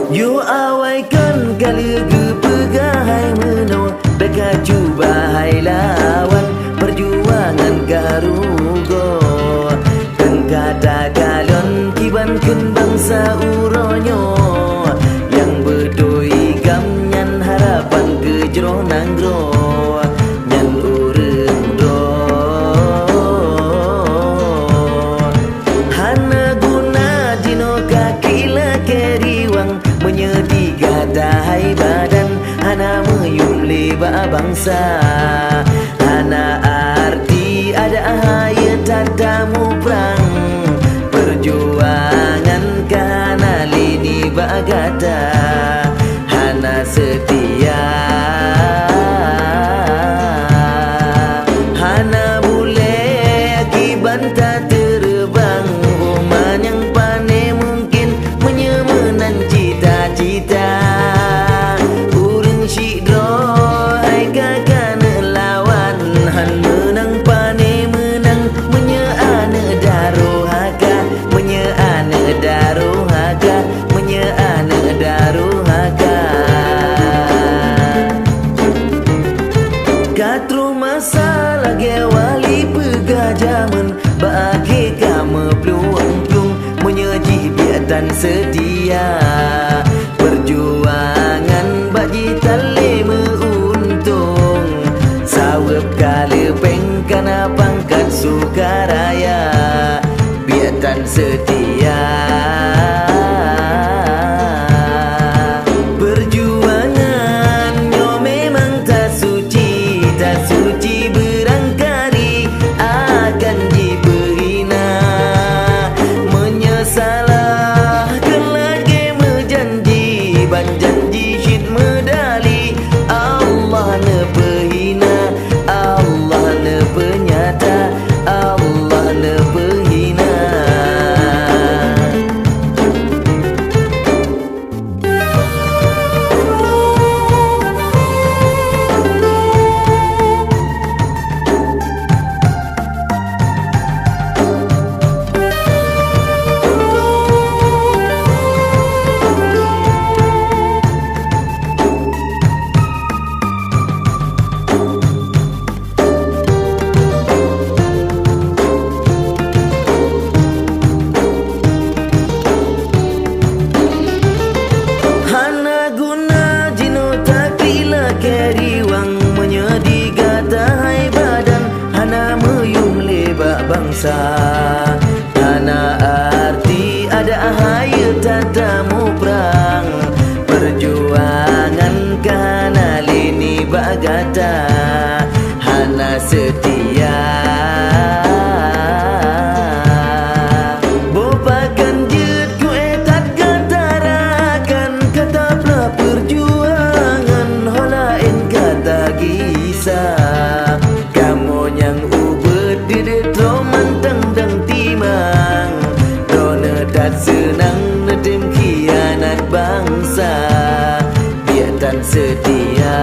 Yo awaikan kali kepegahai menua dekat bahai lawan perjuangan garugo tengkata galon kibankan bangsa uronyo yang berdoi gam nyan harapan kejroh nanggro nyan ureng ro hana guna jino kakila keriwang menyediga dahai badan hana meyum leba bangsa hana arti ada hayat tatamu perang perjuangan kana lini bagata hana setia hana boleh akibat tak terbang uman yang pandai mungkin menyemenan cita-cita urang syidro hai kakak lawan han menang pandai menang menyaan daruhaka menyaan daruhaka menyaan daruhaka katru masalah gewali pegajaman bagi kamu peluang menyaji biatan sedia perjuangan bagi tali meuntung sawab kali pengkana pangkat sukaraya biatan sedia perjuangan yo memang tak suci berangkali akan dibina menyesalah kelagi menjanji banjanji syid medali Allah ne pehina Allah ne penyata Allah ne pehina hana guna jino takila keriwang menyediga dahai badan hana meyum leba bangsa hana arti ada hayat tatamu perang perjuangan kana lini bagata hana setia bopakan jet ku etat katarakan kataplah perjuangan holain kata kisah kamu yang ubet didet romantang dan timang dona dat senang nedem kianat bangsa biatan setia